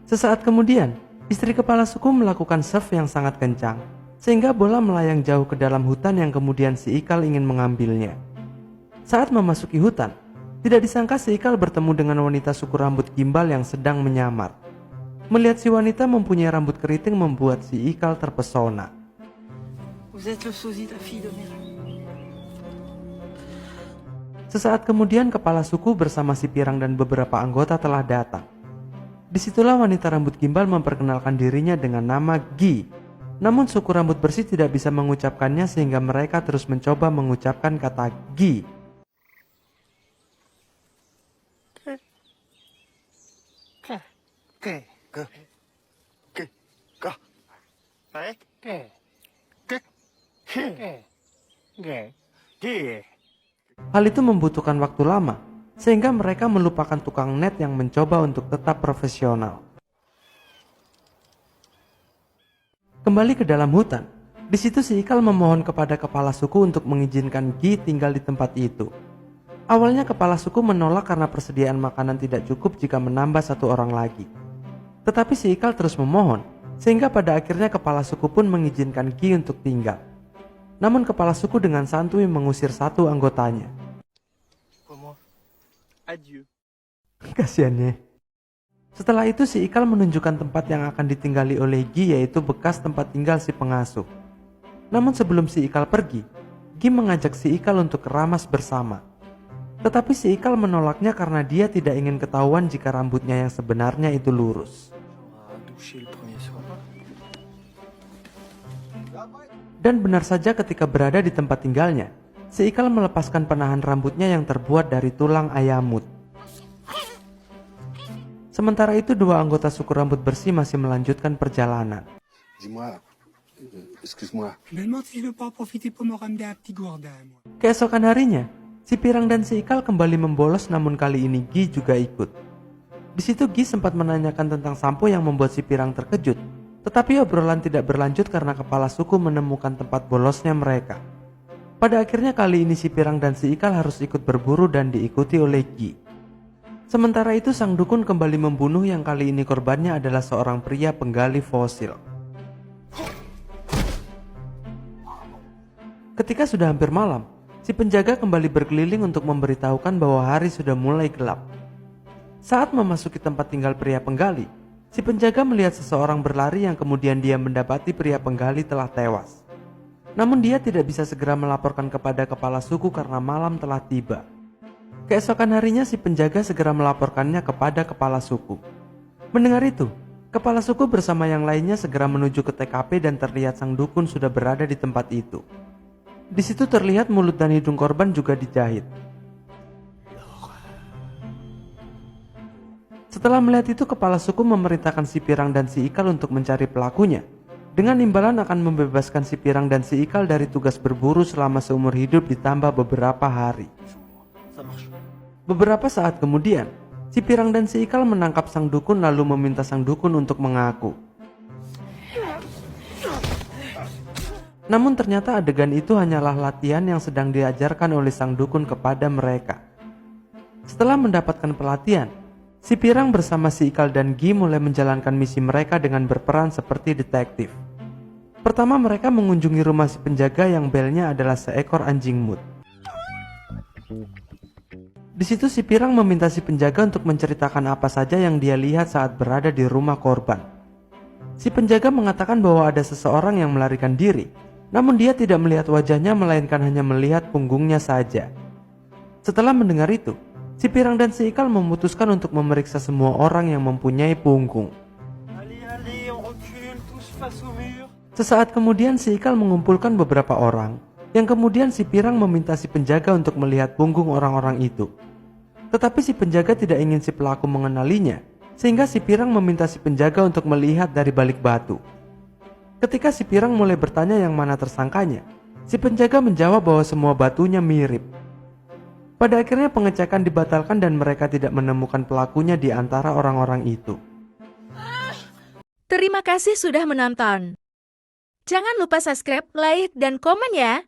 Sesaat kemudian, istri kepala suku melakukan serve yang sangat kencang, sehingga bola melayang jauh ke dalam hutan yang kemudian si Ikal ingin mengambilnya. Saat memasuki hutan, tidak disangka si Ikal bertemu dengan wanita suku rambut gimbal yang sedang menyamar. Melihat si wanita mempunyai rambut keriting membuat si Ikal terpesona. Vous êtes le sosie de la fille de mère. Sesaat kemudian kepala suku bersama si Pirang dan beberapa anggota telah datang. Disitulah wanita rambut gimbal memperkenalkan dirinya dengan nama Gi. Namun suku rambut bersih tidak bisa mengucapkannya sehingga mereka terus mencoba mengucapkan kata Gi. Hal itu membutuhkan waktu lama, sehingga mereka melupakan tukang net yang mencoba untuk tetap profesional. Kembali ke dalam hutan, di situ si Ikal memohon kepada kepala suku untuk mengizinkan Gi tinggal di tempat itu. Awalnya kepala suku menolak karena persediaan makanan tidak cukup jika menambah satu orang lagi. Tetapi si Ikal terus memohon, sehingga pada akhirnya kepala suku pun mengizinkan Gi untuk tinggal. Namun kepala suku dengan santuy mengusir satu anggotanya. Adieu. Kasiannya. Setelah itu si Ikal menunjukkan tempat yang akan ditinggali oleh Gi, yaitu bekas tempat tinggal si pengasuh. Namun sebelum si Ikal pergi, Gi mengajak si Ikal untuk keramas bersama. Tetapi si Ikal menolaknya karena dia tidak ingin ketahuan jika rambutnya yang sebenarnya itu lurus. Dan benar saja ketika berada di tempat tinggalnya, si Ikal melepaskan penahan rambutnya yang terbuat dari tulang ayamut. Sementara itu dua anggota suku rambut bersih masih melanjutkan perjalanan. Keesokan harinya, si Pirang dan si Ikal kembali membolos, namun kali ini Gi juga ikut. Di situ Gi sempat menanyakan tentang sampo yang membuat si Pirang terkejut. Tetapi obrolan tidak berlanjut karena kepala suku menemukan tempat bolosnya mereka. Pada akhirnya kali ini si Pirang dan si Ikal harus ikut berburu dan diikuti oleh Gi. Sementara itu sang dukun kembali membunuh yang kali ini korbannya adalah seorang pria penggali fosil. Ketika sudah hampir malam, si penjaga kembali berkeliling untuk memberitahukan bahwa hari sudah mulai gelap. Saat memasuki tempat tinggal pria penggali, si penjaga melihat seseorang berlari yang kemudian dia mendapati pria penggali telah tewas. Namun dia tidak bisa segera melaporkan kepada kepala suku karena malam telah tiba. Keesokan harinya si penjaga segera melaporkannya kepada kepala suku. Mendengar itu, kepala suku bersama yang lainnya segera menuju ke TKP dan terlihat sang dukun sudah berada di tempat itu. Di situ terlihat mulut dan hidung korban juga dijahit. Setelah melihat itu, kepala suku memerintahkan si Pirang dan si Ikal untuk mencari pelakunya. Dengan imbalan akan membebaskan si Pirang dan si Ikal dari tugas berburu selama seumur hidup ditambah beberapa hari. Beberapa saat kemudian, si Pirang dan si Ikal menangkap sang dukun lalu meminta sang dukun untuk mengaku. Namun ternyata adegan itu hanyalah latihan yang sedang diajarkan oleh sang dukun kepada mereka. Setelah mendapatkan pelatihan, si Pirang bersama si Ikal dan Gi mulai menjalankan misi mereka dengan berperan seperti detektif. Pertama mereka mengunjungi rumah si penjaga yang belnya adalah seekor anjing mut. Di situ si Pirang meminta si penjaga untuk menceritakan apa saja yang dia lihat saat berada di rumah korban. Si penjaga mengatakan bahwa ada seseorang yang melarikan diri, namun dia tidak melihat wajahnya melainkan hanya melihat punggungnya saja. Setelah mendengar itu, si Pirang dan si Ikal memutuskan untuk memeriksa semua orang yang mempunyai punggung. Sesaat kemudian si Ikal mengumpulkan beberapa orang, yang kemudian si Pirang meminta si penjaga untuk melihat punggung orang-orang itu. Tetapi si penjaga tidak ingin si pelaku mengenalinya, sehingga si Pirang meminta si penjaga untuk melihat dari balik batu. Ketika si Pirang mulai bertanya yang mana tersangkanya, si penjaga menjawab bahwa semua batunya mirip. Pada akhirnya pengecekan dibatalkan dan mereka tidak menemukan pelakunya di antara orang-orang itu. Terima kasih sudah menonton. Jangan lupa subscribe, like, dan komen ya.